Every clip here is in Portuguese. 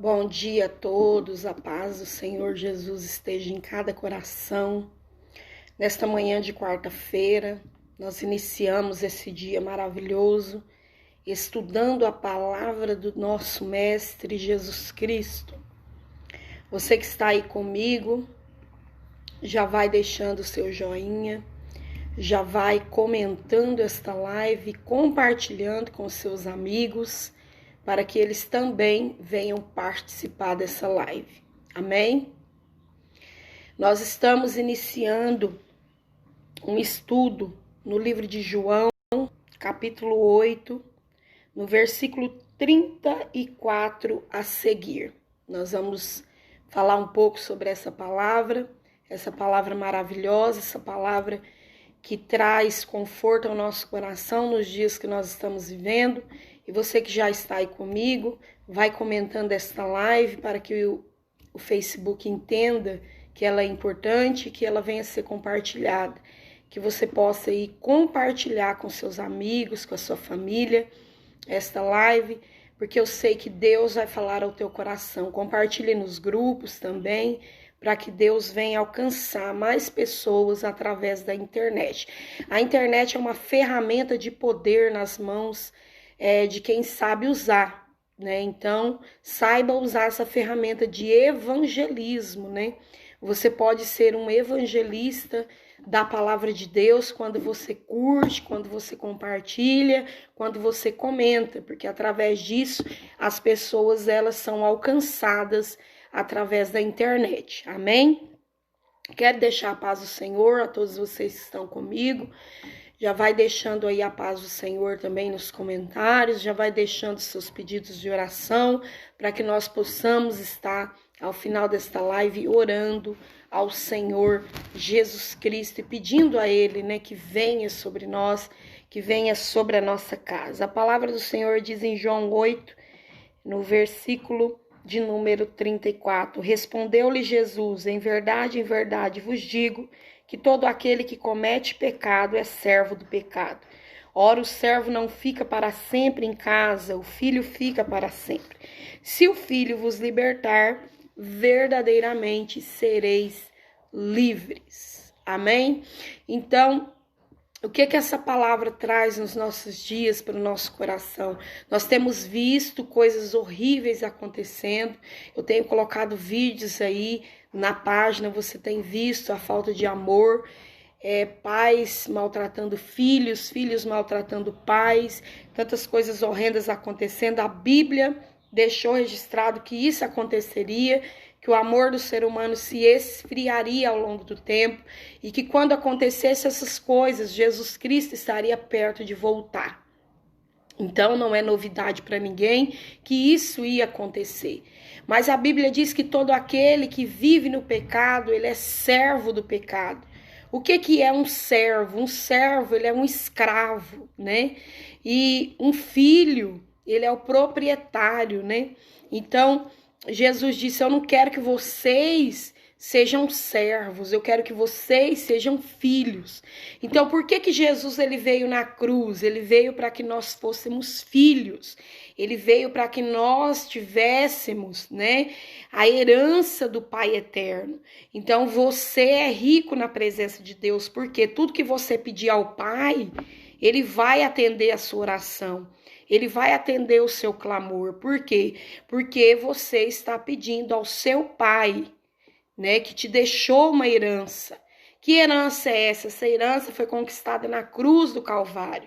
Bom dia a todos, a paz do Senhor Jesus esteja em cada coração. Nesta manhã de quarta-feira, nós iniciamos esse dia maravilhoso, estudando a palavra do nosso Mestre Jesus Cristo. Você que está aí comigo, já vai deixando o seu joinha, já vai comentando esta live, compartilhando com seus amigos, para que eles também venham participar dessa live. Amém? Nós estamos iniciando um estudo no livro de João, capítulo 8, no versículo 34 a seguir. Nós vamos falar um pouco sobre essa palavra maravilhosa, essa palavra que traz conforto ao nosso coração nos dias que nós estamos vivendo. E você que já está aí comigo, vai comentando esta live para que o Facebook entenda que ela é importante, que ela venha a ser compartilhada, que você possa aí compartilhar com seus amigos, com a sua família, esta live, porque eu sei que Deus vai falar ao teu coração. Compartilhe nos grupos também, para que Deus venha alcançar mais pessoas através da internet. A internet é uma ferramenta de poder nas mãos de quem sabe usar, né? Então, saiba usar essa ferramenta de evangelismo, né? Você pode ser um evangelista da palavra de Deus quando você curte, quando você compartilha, quando você comenta, porque através disso as pessoas elas são alcançadas através da internet. Amém? Quero deixar a paz do Senhor a todos vocês que estão comigo. Já vai deixando aí a paz do Senhor também nos comentários, já vai deixando seus pedidos de oração, para que nós possamos estar ao final desta live orando ao Senhor Jesus Cristo e pedindo a Ele, né, que venha sobre nós, que venha sobre a nossa casa. A palavra do Senhor diz em João 8, no versículo de número 34, respondeu-lhe Jesus, em verdade vos digo, que todo aquele que comete pecado é servo do pecado. Ora, o servo não fica para sempre em casa, o filho fica para sempre. Se o filho vos libertar, verdadeiramente sereis livres. Amém? Então, o que essa palavra traz nos nossos dias para o nosso coração? Nós temos visto coisas horríveis acontecendo. Eu tenho colocado vídeos aí na página, você tem visto a falta de amor, pais maltratando filhos, filhos maltratando pais, tantas coisas horrendas acontecendo. A Bíblia deixou registrado que isso aconteceria, que o amor do ser humano se esfriaria ao longo do tempo e que quando acontecesse essas coisas, Jesus Cristo estaria perto de voltar. Então não é novidade para ninguém que isso ia acontecer. Mas a Bíblia diz que todo aquele que vive no pecado, ele é servo do pecado. O que é um servo? Um servo, ele é um escravo, né? E um filho, ele é o proprietário, né? Então, Jesus disse, eu não quero que vocês sejam servos, eu quero que vocês sejam filhos. Então, por que Jesus ele veio na cruz? Ele veio para que nós fôssemos filhos. Ele veio para que nós tivéssemos, né, a herança do Pai eterno. Então, você é rico na presença de Deus, porque tudo que você pedir ao Pai, Ele vai atender a sua oração. Ele vai atender o seu clamor. Por quê? Porque você está pedindo ao seu Pai, né, que te deixou uma herança. Que herança é essa? Essa herança foi conquistada na cruz do Calvário.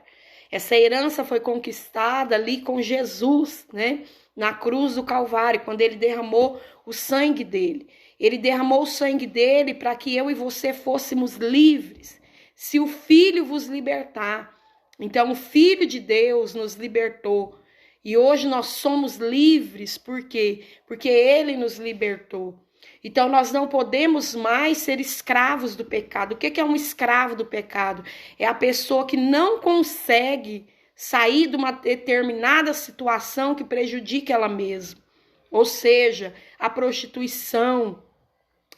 Essa herança foi conquistada ali com Jesus, né, na cruz do Calvário, quando ele derramou o sangue dele. Ele derramou o sangue dele para que eu e você fôssemos livres. Se o Filho vos libertar, então o Filho de Deus nos libertou. E hoje nós somos livres, por quê? Porque ele nos libertou. Então nós não podemos mais ser escravos do pecado. O que é um escravo do pecado? É a pessoa que não consegue sair de uma determinada situação que prejudique ela mesma. Ou seja, a prostituição,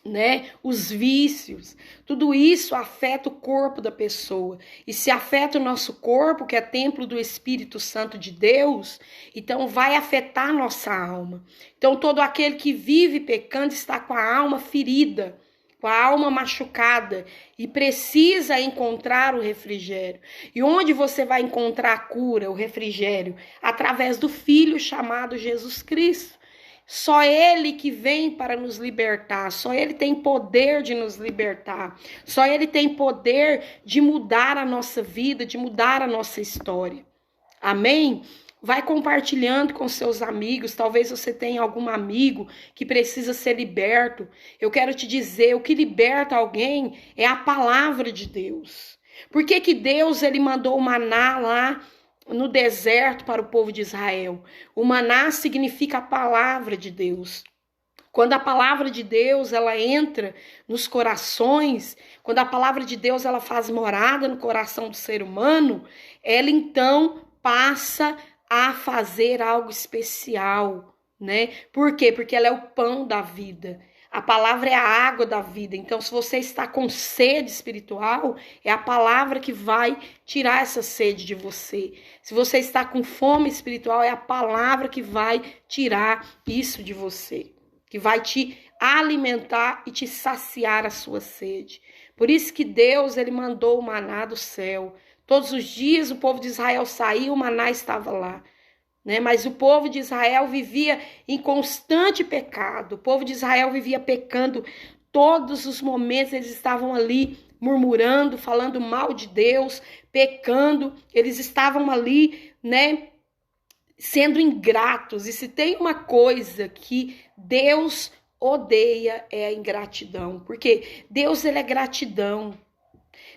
né? Os vícios, tudo isso afeta o corpo da pessoa. E se afeta o nosso corpo, que é templo do Espírito Santo de Deus, então vai afetar a nossa alma. Então todo aquele que vive pecando está com a alma ferida, com a alma machucada e precisa encontrar o refrigério. E onde você vai encontrar a cura, o refrigério? Através do Filho chamado Jesus Cristo. Só Ele que vem para nos libertar, só Ele tem poder de nos libertar, só Ele tem poder de mudar a nossa vida, de mudar a nossa história. Amém? Vai compartilhando com seus amigos, talvez você tenha algum amigo que precisa ser liberto. Eu quero te dizer, o que liberta alguém é a palavra de Deus. Por que que Deus ele mandou o maná lá no deserto para o povo de Israel? O maná significa a palavra de Deus. Quando a palavra de Deus ela entra nos corações, quando a palavra de Deus ela faz morada no coração do ser humano, ela então passa a fazer algo especial, né? Por quê? Porque ela é o pão da vida. A palavra é a água da vida. Então, se você está com sede espiritual, é a palavra que vai tirar essa sede de você. Se você está com fome espiritual, é a palavra que vai tirar isso de você, que vai te alimentar e te saciar a sua sede. Por isso que Deus ele mandou o maná do céu. Todos os dias o povo de Israel saía, o maná estava lá. Né? Mas o povo de Israel vivia em constante pecado. O povo de Israel vivia pecando todos os momentos. Eles estavam ali murmurando, falando mal de Deus, pecando. Eles estavam ali, né, sendo ingratos. E se tem uma coisa que Deus odeia é a ingratidão. Porque Deus ele é gratidão.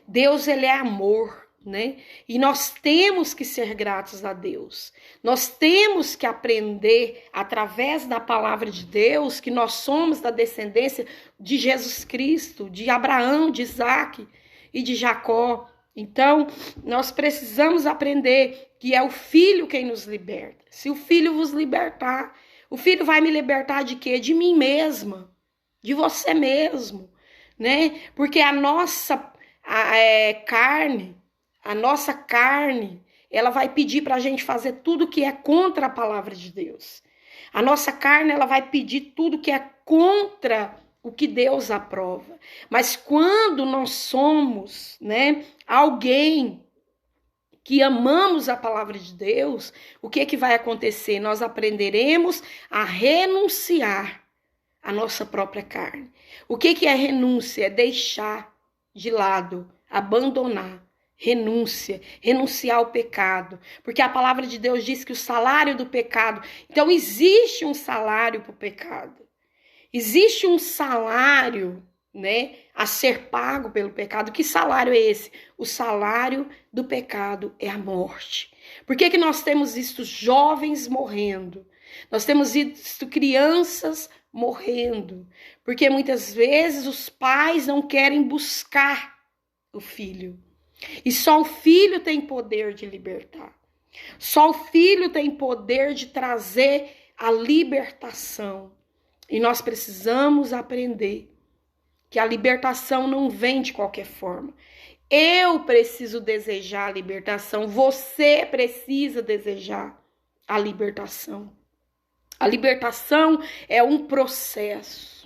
Deus ele é amor. Né? E nós temos que ser gratos a Deus. Nós temos que aprender através da palavra de Deus que nós somos da descendência de Jesus Cristo, de Abraão, de Isaac e de Jacó. Então, nós precisamos aprender que é o Filho quem nos liberta. Se o Filho vos libertar, o Filho vai me libertar de quê? De mim mesma, de você mesmo, né? Porque a nossa carne, ela vai pedir para a gente fazer tudo que é contra a palavra de Deus. A nossa carne, ela vai pedir tudo que é contra o que Deus aprova. Mas quando nós somos, né, alguém que amamos a palavra de Deus, o que vai acontecer? Nós aprenderemos a renunciar à nossa própria carne. O que é renúncia? É deixar de lado, abandonar. Renúncia, renunciar ao pecado, porque a palavra de Deus diz que o salário do pecado, então existe um salário para o pecado, existe um salário, né, a ser pago pelo pecado. Que salário é esse? O salário do pecado é a morte. Por que nós temos visto jovens morrendo? Nós temos visto crianças morrendo, porque muitas vezes os pais não querem buscar o filho. E só o Filho tem poder de libertar. Só o Filho tem poder de trazer a libertação. E nós precisamos aprender que a libertação não vem de qualquer forma. Eu preciso desejar a libertação. Você precisa desejar a libertação. A libertação é um processo.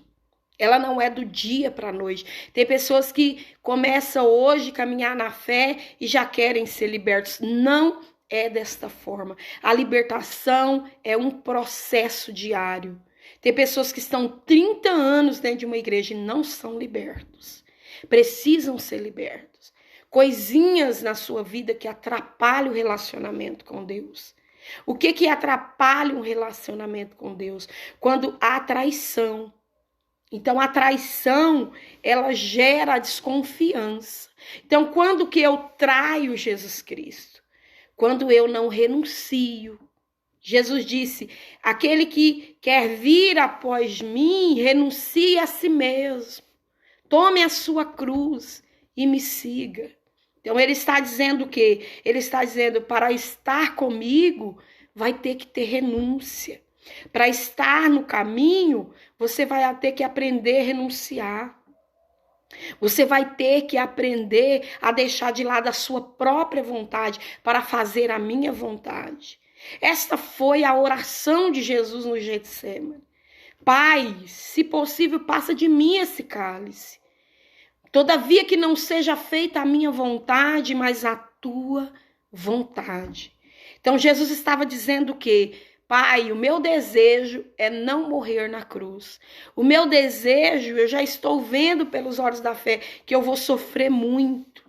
Ela não é do dia para a noite. Tem pessoas que começam hoje a caminhar na fé e já querem ser libertos. Não é desta forma. A libertação é um processo diário. Tem pessoas que estão 30 anos dentro de uma igreja e não são libertos. Precisam ser libertos. Coisinhas na sua vida que atrapalham o relacionamento com Deus. O que atrapalha um relacionamento com Deus? Quando há traição. Então, a traição, ela gera desconfiança. Então, quando que eu traio Jesus Cristo? Quando eu não renuncio. Jesus disse, aquele que quer vir após mim, renuncie a si mesmo. Tome a sua cruz e me siga. Então, ele está dizendo o quê? Ele está dizendo, para estar comigo, vai ter que ter renúncia. Para estar no caminho, você vai ter que aprender a renunciar. Você vai ter que aprender a deixar de lado a sua própria vontade para fazer a minha vontade. Esta foi a oração de Jesus no Getsêmani. Pai, se possível, passa de mim esse cálice. Todavia que não seja feita a minha vontade, mas a tua vontade. Então Jesus estava dizendo que, Pai, o meu desejo é não morrer na cruz. O meu desejo, eu já estou vendo pelos olhos da fé que eu vou sofrer muito.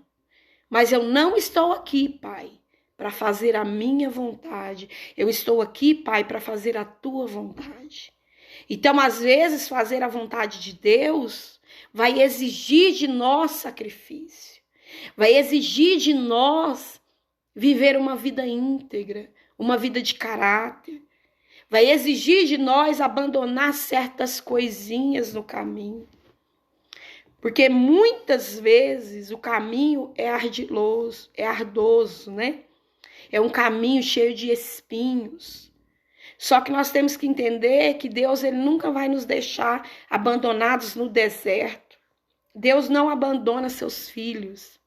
Mas eu não estou aqui, Pai, para fazer a minha vontade. Eu estou aqui, Pai, para fazer a tua vontade. Então, às vezes, fazer a vontade de Deus vai exigir de nós sacrifício. Vai exigir de nós viver uma vida íntegra, uma vida de caráter. Vai exigir de nós abandonar certas coisinhas no caminho. Porque muitas vezes o caminho é ardiloso, é ardoso, né? É um caminho cheio de espinhos. Só que nós temos que entender que Deus ele nunca vai nos deixar abandonados no deserto. Deus não abandona seus filhos.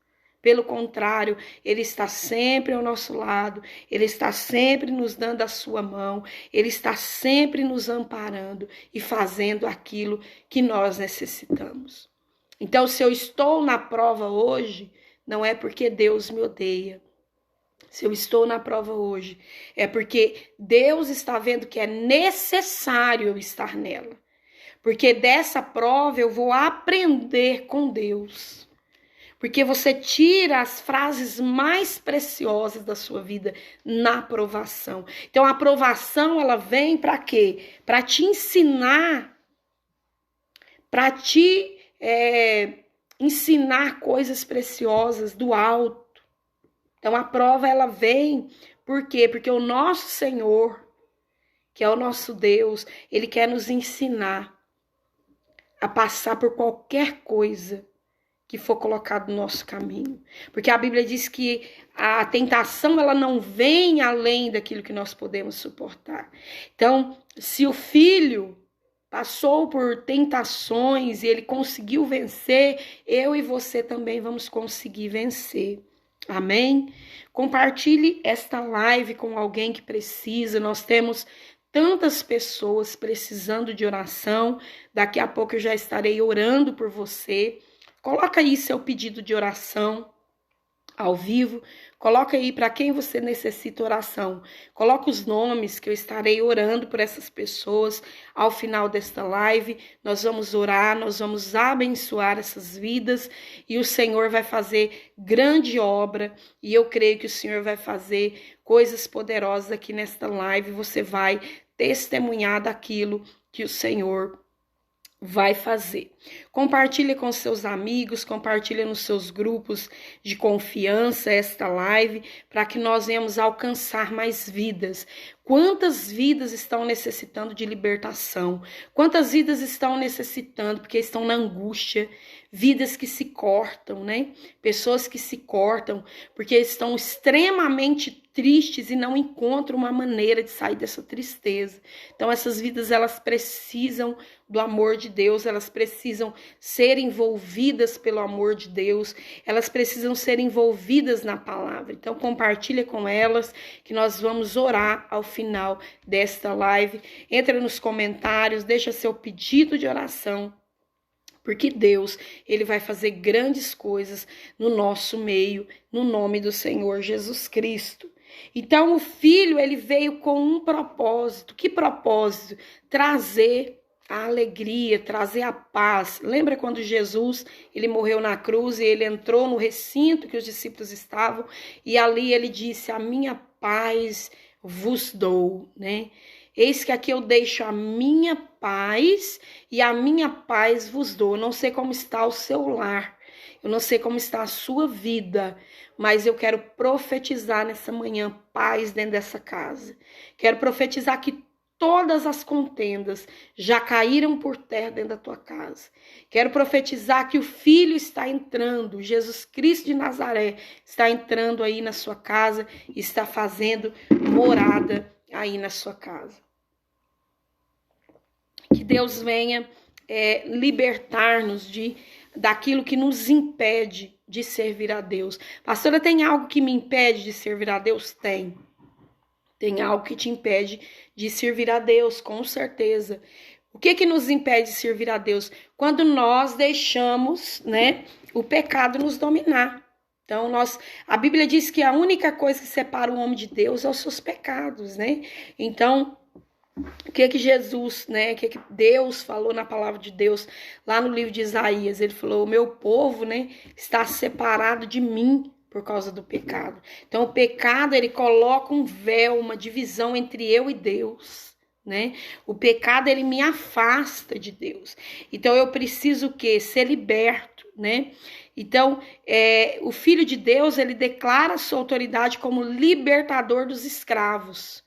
Pelo contrário, Ele está sempre ao nosso lado, Ele está sempre nos dando a sua mão, Ele está sempre nos amparando e fazendo aquilo que nós necessitamos. Então, se eu estou na prova hoje, não é porque Deus me odeia. Se eu estou na prova hoje, é porque Deus está vendo que é necessário eu estar nela. Porque dessa prova eu vou aprender com Deus. Porque você tira as frases mais preciosas da sua vida na aprovação. Então, a aprovação, ela vem para quê? Para te ensinar, para te ensinar coisas preciosas do alto. Então, a prova, ela vem, por quê? Porque o nosso Senhor, que é o nosso Deus, Ele quer nos ensinar a passar por qualquer coisa que for colocado no nosso caminho. Porque a Bíblia diz que a tentação, ela não vem além daquilo que nós podemos suportar. Então, se o filho passou por tentações e ele conseguiu vencer, eu e você também vamos conseguir vencer. Amém? Compartilhe esta live com alguém que precisa. Nós temos tantas pessoas precisando de oração. Daqui a pouco eu já estarei orando por você. Coloca aí seu pedido de oração ao vivo. Coloca aí para quem você necessita oração. Coloca os nomes que eu estarei orando por essas pessoas. Ao final desta live, nós vamos orar, nós vamos abençoar essas vidas. E o Senhor vai fazer grande obra. E eu creio que o Senhor vai fazer coisas poderosas aqui nesta live. Você vai testemunhar daquilo que o Senhor vai fazer. Compartilhe com seus amigos, compartilhe nos seus grupos de confiança esta live, para que nós venhamos alcançar mais vidas. Quantas vidas estão necessitando de libertação? Quantas vidas estão necessitando porque estão na angústia? Vidas que se cortam, né? Pessoas que se cortam porque estão extremamente tristes e não encontram uma maneira de sair dessa tristeza. Então essas vidas, elas precisam do amor de Deus, elas precisam ser envolvidas pelo amor de Deus, elas precisam ser envolvidas na palavra. Então compartilha com elas que nós vamos orar ao final desta live. Entra nos comentários, deixa seu pedido de oração, porque Deus, Ele vai fazer grandes coisas no nosso meio, no nome do Senhor Jesus Cristo. Então o Filho, ele veio com um propósito. Que propósito? Trazer a alegria, trazer a paz. Lembra quando Jesus, ele morreu na cruz e ele entrou no recinto que os discípulos estavam e ali ele disse: a minha paz vos dou, né? Eis que aqui eu deixo a minha paz e a minha paz vos dou. Eu não sei como está o seu lar, eu não sei como está a sua vida, mas eu quero profetizar nessa manhã paz dentro dessa casa. Quero profetizar que todas as contendas já caíram por terra dentro da tua casa. Quero profetizar que o Filho está entrando, Jesus Cristo de Nazaré está entrando aí na sua casa e está fazendo morada aí na sua casa. Deus venha libertar-nos daquilo que nos impede de servir a Deus. Pastora, tem algo que me impede de servir a Deus? Tem. Tem algo que te impede de servir a Deus, com certeza. O que nos impede de servir a Deus? Quando nós deixamos, né, o pecado nos dominar. Então, a Bíblia diz que a única coisa que separa o homem de Deus é os seus pecados, né? Então, o que Jesus, né, o que Deus falou na palavra de Deus, lá no livro de Isaías, ele falou, o meu povo, né, está separado de mim por causa do pecado. Então, o pecado, ele coloca um véu, uma divisão entre eu e Deus, né? O pecado, ele me afasta de Deus. Então, eu preciso o quê? Ser liberto, né? Então, o Filho de Deus, ele declara sua autoridade como libertador dos escravos.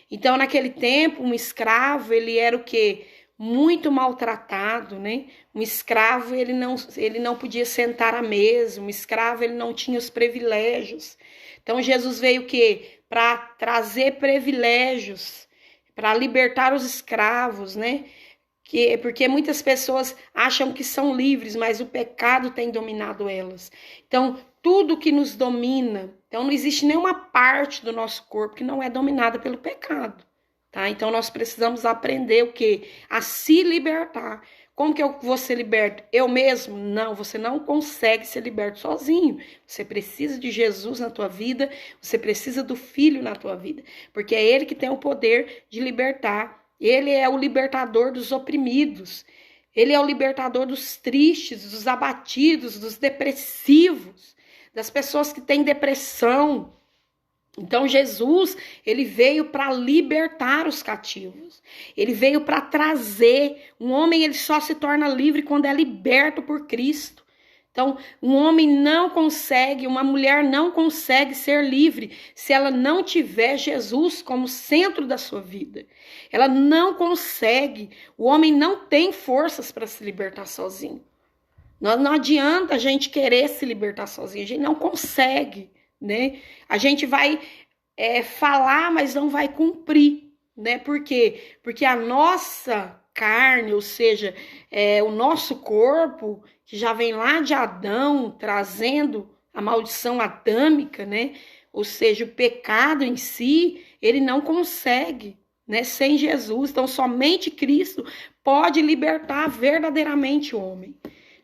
Então, naquele tempo, um escravo, ele era o quê? Muito maltratado, né? Um escravo, ele não podia sentar à mesa, um escravo, ele não tinha os privilégios. Então, Jesus veio o quê? Para trazer privilégios, para libertar os escravos, né? Porque muitas pessoas acham que são livres, mas o pecado tem dominado elas. Então, tudo que nos domina, então não existe nenhuma parte do nosso corpo que não é dominada pelo pecado, tá? Então, nós precisamos aprender o quê? A se libertar. Como que eu vou ser liberto? Eu mesmo? Não, você não consegue ser liberto sozinho. Você precisa de Jesus na tua vida, você precisa do Filho na tua vida, porque é Ele que tem o poder de libertar. Ele é o libertador dos oprimidos. Ele é o libertador dos tristes, dos abatidos, dos depressivos, das pessoas que têm depressão. Então, Jesus, ele veio para libertar os cativos. Ele veio para trazer. Um homem, ele só se torna livre quando é liberto por Cristo. Então, um homem não consegue, uma mulher não consegue ser livre se ela não tiver Jesus como centro da sua vida. Ela não consegue. O homem não tem forças para se libertar sozinho. Não adianta a gente querer se libertar sozinho. A gente não consegue, né? A gente vai falar, mas não vai cumprir, né? Por quê? Porque a nossa carne, ou seja, o nosso corpo, que já vem lá de Adão, trazendo a maldição adâmica, né? Ou seja, o pecado em si, ele não consegue, né? Sem Jesus. Então, somente Cristo pode libertar verdadeiramente o homem.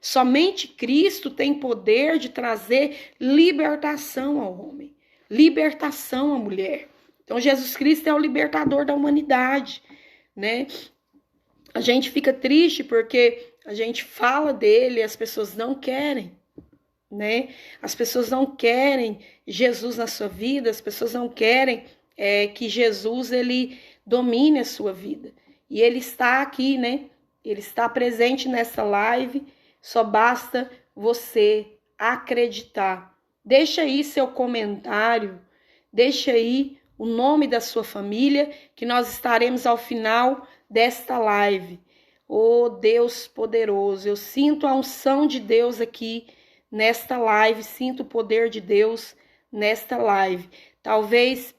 Somente Cristo tem poder de trazer libertação ao homem, libertação à mulher. Então, Jesus Cristo é o libertador da humanidade, né? A gente fica triste porque a gente fala dele e as pessoas não querem, né? As pessoas não querem Jesus na sua vida, as pessoas não querem que Jesus, ele domine a sua vida. E ele está aqui, né? Ele está presente nessa live, só basta você acreditar. Deixa aí seu comentário, deixa aí o nome da sua família, que nós estaremos ao final desta live. Oh, Deus poderoso, eu sinto a unção de Deus aqui nesta live, sinto o poder de Deus nesta live. Talvez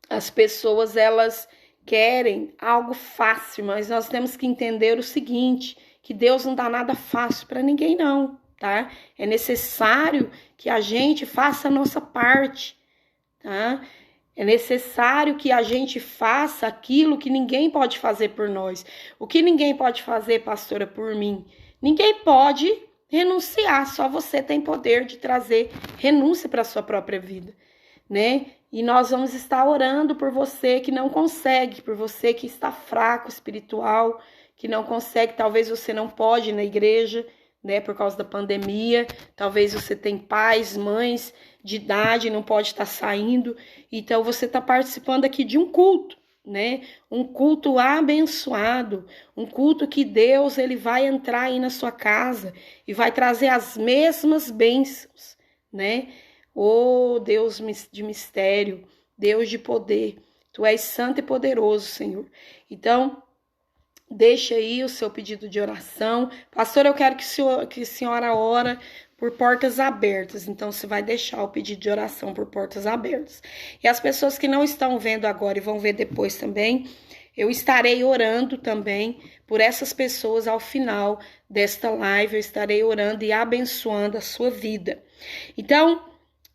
as pessoas, elas querem algo fácil, mas nós temos que entender o seguinte, que Deus não dá nada fácil para ninguém não, tá? É necessário que a gente faça a nossa parte, tá? É necessário que a gente faça aquilo que ninguém pode fazer por nós. O que ninguém pode fazer, pastora, por mim? Ninguém pode renunciar, só você tem poder de trazer renúncia para a sua própria vida, né? E nós vamos estar orando por você que não consegue, por você que está fraco espiritual, que não consegue, talvez você não pode ir na igreja, né, por causa da pandemia, talvez você tem pais, mães de idade, não pode estar saindo, então você está participando aqui de um culto, né, um culto abençoado, um culto que Deus, ele vai entrar aí na sua casa e vai trazer as mesmas bênçãos, né, oh Deus de mistério, Deus de poder, tu és santo e poderoso, Senhor. Então, deixa aí o seu pedido de oração. Pastor, eu quero que a senhora ora por portas abertas. Então, você vai deixar o pedido de oração por portas abertas. E as pessoas que não estão vendo agora e vão ver depois também, eu estarei orando também por essas pessoas ao final desta live. Eu estarei orando e abençoando a sua vida. Então,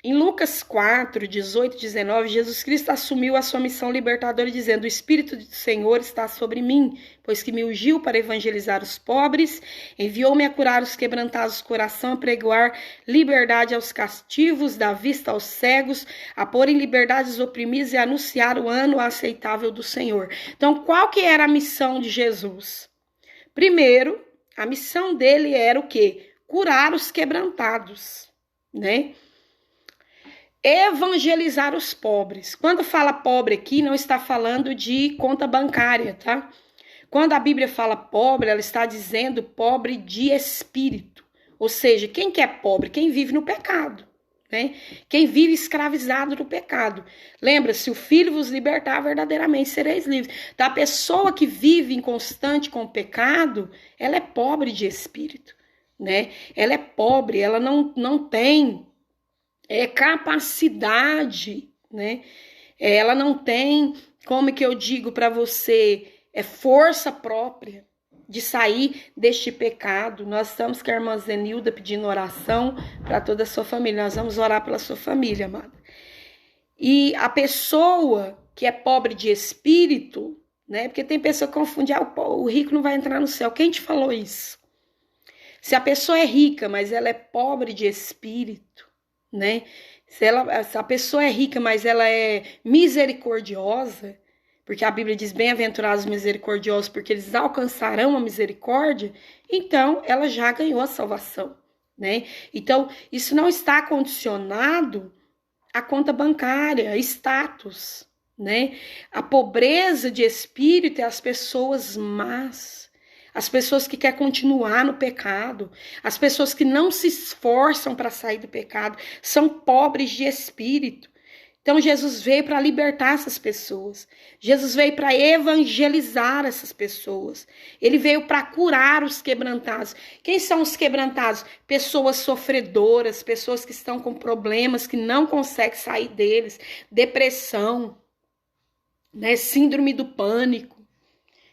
em Lucas 4, 18 e 19, Jesus Cristo assumiu a sua missão libertadora dizendo: o Espírito do Senhor está sobre mim, pois que me ungiu para evangelizar os pobres, enviou-me a curar os quebrantados de coração, a pregoar liberdade aos cativos, dar vista aos cegos, a pôr em liberdade os oprimidos e a anunciar o ano aceitável do Senhor. Então, qual que era a missão de Jesus? Primeiro, a missão dele era o quê? Curar os quebrantados, né? Evangelizar os pobres. Quando fala pobre aqui, não está falando de conta bancária, tá? Quando a Bíblia fala pobre, ela está dizendo pobre de espírito. Ou seja, quem que é pobre? Quem vive no pecado, né? Quem vive escravizado no pecado. Lembra, se o Filho vos libertar, verdadeiramente sereis livres. Então, a pessoa que vive em constante com o pecado, ela é pobre de espírito, né? Ela é pobre, ela não tem capacidade, né? Ela não tem, como que eu digo para você, força própria de sair deste pecado. Nós estamos com a irmã Zenilda pedindo oração para toda a sua família. Nós vamos orar pela sua família, amada. E a pessoa que é pobre de espírito, né? Porque tem pessoa que confunde, o rico não vai entrar no céu. Quem te falou isso? Se a pessoa é rica, mas ela é pobre de espírito, né? Se a pessoa é rica, mas ela é misericordiosa, porque a Bíblia diz: bem-aventurados os misericordiosos, porque eles alcançarão a misericórdia, então ela já ganhou a salvação, né? Então, isso não está condicionado à conta bancária, status, né? A pobreza de espírito é as pessoas más, as pessoas que querem continuar no pecado, as pessoas que não se esforçam para sair do pecado, são pobres de espírito. Então, Jesus veio para libertar essas pessoas. Jesus veio para evangelizar essas pessoas. Ele veio para curar os quebrantados. Quem são os quebrantados? Pessoas sofredoras, pessoas que estão com problemas, que não conseguem sair deles. Depressão, né? Síndrome do pânico.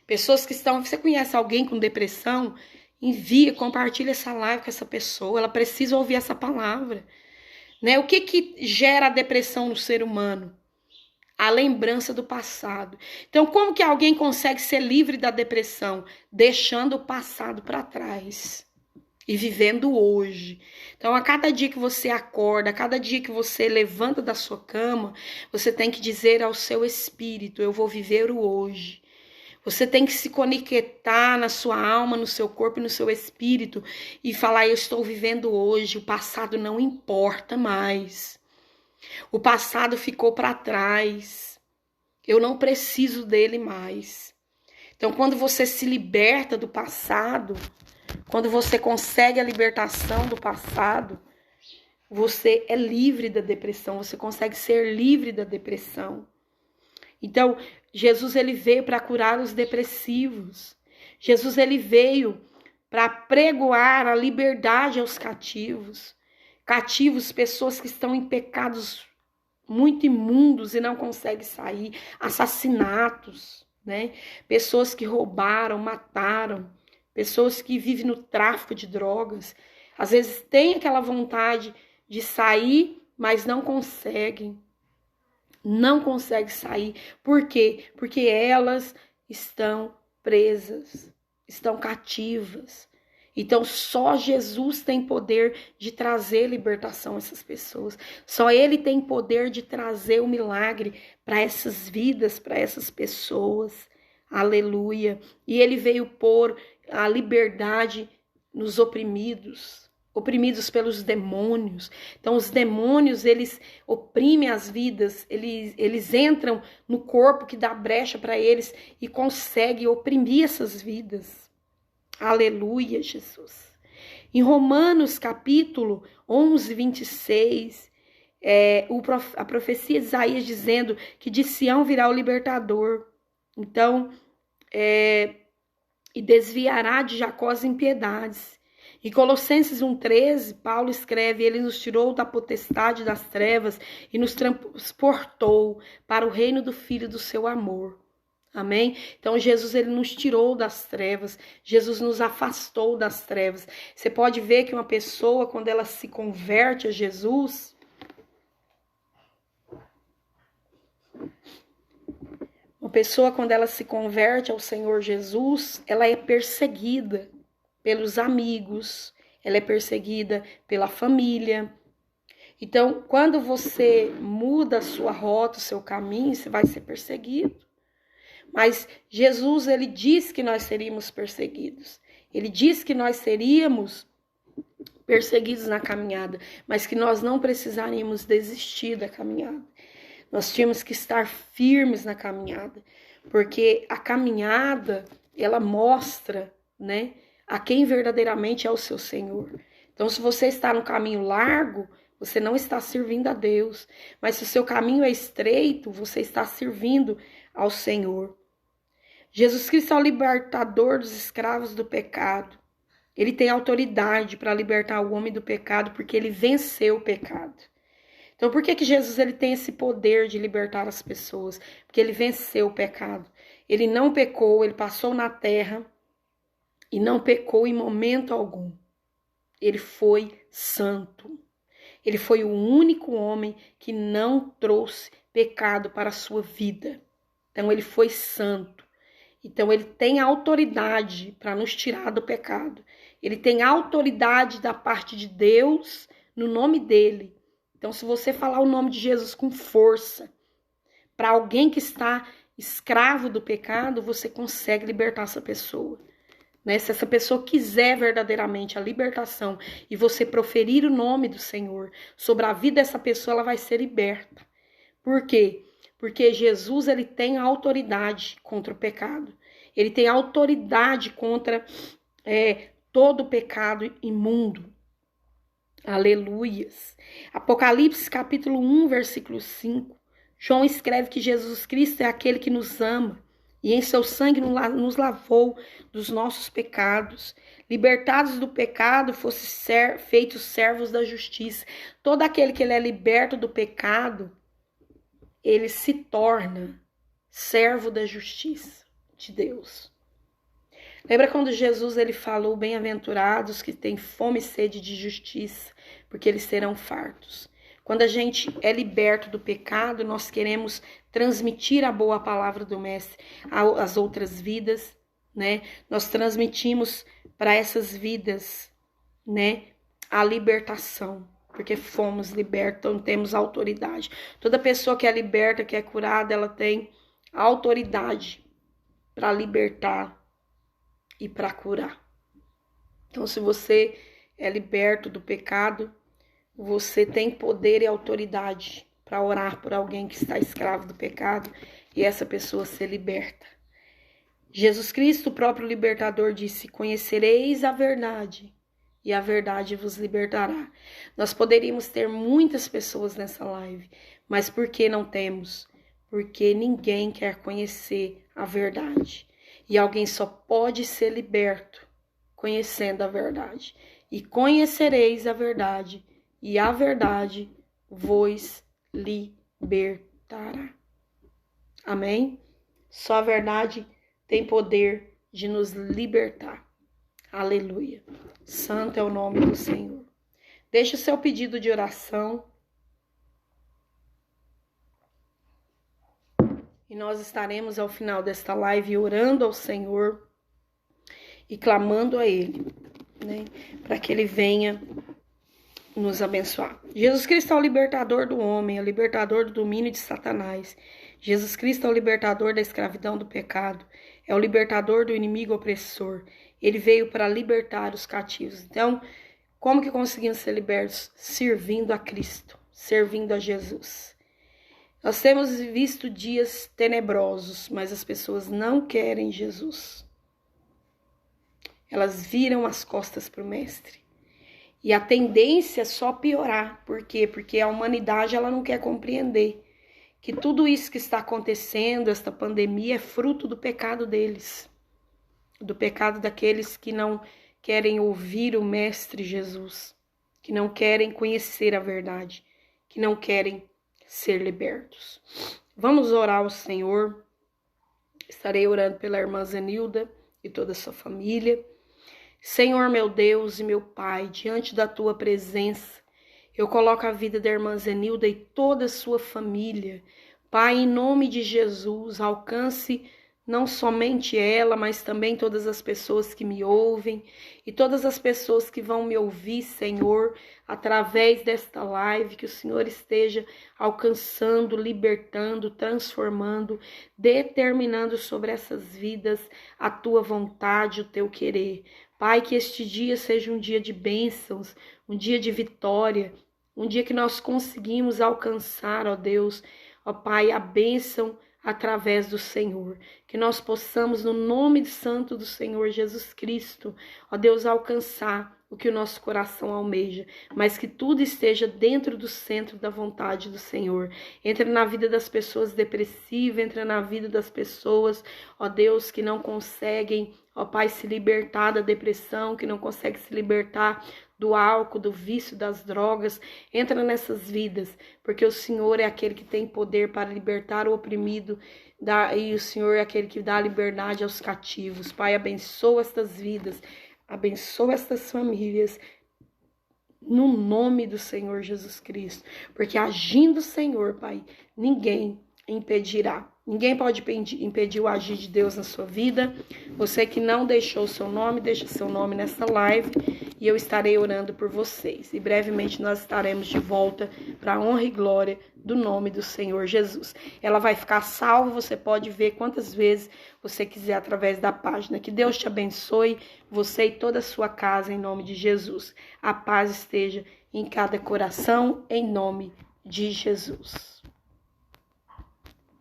Pessoas que estão... Você conhece alguém com depressão? Envia, compartilha essa live com essa pessoa. Ela precisa ouvir essa palavra. Né? O que gera a depressão no ser humano? A lembrança do passado. Então, como que alguém consegue ser livre da depressão? Deixando o passado para trás e vivendo hoje. Então, a cada dia que você acorda, a cada dia que você levanta da sua cama, você tem que dizer ao seu espírito: eu vou viver o hoje. Você tem que se conectar na sua alma, no seu corpo e no seu espírito e falar: eu estou vivendo hoje, o passado não importa mais. O passado ficou para trás. Eu não preciso dele mais. Então, quando você se liberta do passado, quando você consegue a libertação do passado, você é livre da depressão, você consegue ser livre da depressão. Então, Jesus ele veio para curar os depressivos. Jesus ele veio para pregoar a liberdade aos cativos. Cativos, pessoas que estão em pecados muito imundos e não conseguem sair. Assassinatos, né? Pessoas que roubaram, mataram. Pessoas que vivem no tráfico de drogas. Às vezes têm aquela vontade de sair, mas não conseguem. Não consegue sair. Por quê? Porque elas estão presas, estão cativas. Então, só Jesus tem poder de trazer libertação a essas pessoas. Só Ele tem poder de trazer o milagre para essas vidas, para essas pessoas. Aleluia. E Ele veio pôr a liberdade nos oprimidos pelos demônios. Então, os demônios, eles oprimem as vidas, eles entram no corpo que dá brecha para eles e conseguem oprimir essas vidas. Aleluia, Jesus. Em Romanos, capítulo 11, 26, a profecia de Isaías dizendo que de Sião virá o libertador. Então, e desviará de Jacó as impiedades. Em Colossenses 1,13, Paulo escreve: ele nos tirou da potestade das trevas e nos transportou para o reino do Filho do seu amor. Amém? Então Jesus, ele nos tirou das trevas, Jesus nos afastou das trevas. Você pode ver que uma pessoa, quando ela se converte a Jesus, uma pessoa, quando ela se converte ao Senhor Jesus, ela é perseguida pelos amigos, ela é perseguida pela família. Então, quando você muda a sua rota, o seu caminho, você vai ser perseguido. Mas Jesus, ele diz que nós seríamos perseguidos. Ele diz que nós seríamos perseguidos na caminhada, mas que nós não precisaríamos desistir da caminhada. Nós tínhamos que estar firmes na caminhada, porque a caminhada, ela mostra, né, a quem verdadeiramente é o seu Senhor. Então, se você está no caminho largo, você não está servindo a Deus. Mas se o seu caminho é estreito, você está servindo ao Senhor. Jesus Cristo é o libertador dos escravos do pecado. Ele tem autoridade para libertar o homem do pecado, porque ele venceu o pecado. Então, por que Jesus, ele tem esse poder de libertar as pessoas? Porque ele venceu o pecado. Ele não pecou, ele passou na terra e não pecou em momento algum. Ele foi santo. Ele foi o único homem que não trouxe pecado para a sua vida. Então, ele foi santo. Então, ele tem autoridade para nos tirar do pecado. Ele tem autoridade da parte de Deus no nome dele. Então, se você falar o nome de Jesus com força, para alguém que está escravo do pecado, você consegue libertar essa pessoa. Né? Se essa pessoa quiser verdadeiramente a libertação e você proferir o nome do Senhor sobre a vida dessa pessoa, ela vai ser liberta. Por quê? Porque Jesus, ele tem autoridade contra o pecado. Ele tem autoridade contra todo o pecado imundo. Aleluias. Apocalipse capítulo 1, versículo 5. João escreve que Jesus Cristo é aquele que nos ama e em seu sangue nos lavou dos nossos pecados. Libertados do pecado, fossem feitos servos da justiça. Todo aquele que ele é liberto do pecado, ele se torna servo da justiça de Deus. Lembra quando Jesus, ele falou, bem-aventurados que têm fome e sede de justiça, porque eles serão fartos. Quando a gente é liberto do pecado, nós queremos transmitir a boa palavra do Mestre às outras vidas, né? Nós transmitimos para essas vidas, né, a libertação, porque fomos libertos, então temos autoridade. Toda pessoa que é liberta, que é curada, ela tem autoridade para libertar e para curar. Então, se você é liberto do pecado, você tem poder e autoridade para orar por alguém que está escravo do pecado e essa pessoa ser liberta. Jesus Cristo, o próprio libertador, disse: conhecereis a verdade e a verdade vos libertará. Nós poderíamos ter muitas pessoas nessa live, mas por que não temos? Porque ninguém quer conhecer a verdade. E alguém só pode ser liberto conhecendo a verdade. E conhecereis a verdade, e a verdade vos libertará. Amém? Só a verdade tem poder de nos libertar. Aleluia. Santo é o nome do Senhor. Deixe o seu pedido de oração. E nós estaremos ao final desta live orando ao Senhor e clamando a Ele, né, para que Ele venha nos abençoar. Jesus Cristo é o libertador do homem, é o libertador do domínio de Satanás. Jesus Cristo é o libertador da escravidão do pecado, é o libertador do inimigo opressor. Ele veio para libertar os cativos. Então, como que conseguimos ser libertos? Servindo a Cristo, servindo a Jesus. Nós temos visto dias tenebrosos, mas as pessoas não querem Jesus. Elas viram as costas para o Mestre. E a tendência é só piorar. Por quê? Porque a humanidade ela não quer compreender que tudo isso que está acontecendo, esta pandemia, é fruto do pecado deles. Do pecado daqueles que não querem ouvir o Mestre Jesus, que não querem conhecer a verdade, que não querem ser libertos. Vamos orar ao Senhor Estarei orando pela irmã Zenilda e toda a sua família. Senhor, meu Deus e meu Pai, diante da tua presença, eu coloco a vida da irmã Zenilda e toda a sua família. Pai, em nome de Jesus, alcance não somente ela, mas também todas as pessoas que me ouvem e todas as pessoas que vão me ouvir, Senhor, através desta live, que o Senhor esteja alcançando, libertando, transformando, determinando sobre essas vidas a tua vontade, o teu querer. Pai, que este dia seja um dia de bênçãos, um dia de vitória, um dia que nós conseguimos alcançar, ó Deus, ó Pai, a bênção através do Senhor. Que nós possamos, no nome santo do Senhor Jesus Cristo, ó Deus, alcançar o que o nosso coração almeja, mas que tudo esteja dentro do centro da vontade do Senhor. Entra na vida das pessoas depressivas, entra na vida das pessoas, ó Deus, que não conseguem, ó Pai, se libertar da depressão, que não conseguem se libertar do álcool, do vício, das drogas. Entra nessas vidas, porque o Senhor é aquele que tem poder para libertar o oprimido, e o Senhor é aquele que dá liberdade aos cativos. Pai, abençoa estas vidas, abençoa estas famílias, no nome do Senhor Jesus Cristo, porque agindo o Senhor, Pai, ninguém impedirá. Ninguém pode impedir o agir de Deus na sua vida. Você que não deixou seu nome, deixa seu nome nessa live e eu estarei orando por vocês. E brevemente nós estaremos de volta para a honra e glória do nome do Senhor Jesus. Ela vai ficar salva, você pode ver quantas vezes você quiser através da página. Que Deus te abençoe, você e toda a sua casa, em nome de Jesus. A paz esteja em cada coração, em nome de Jesus.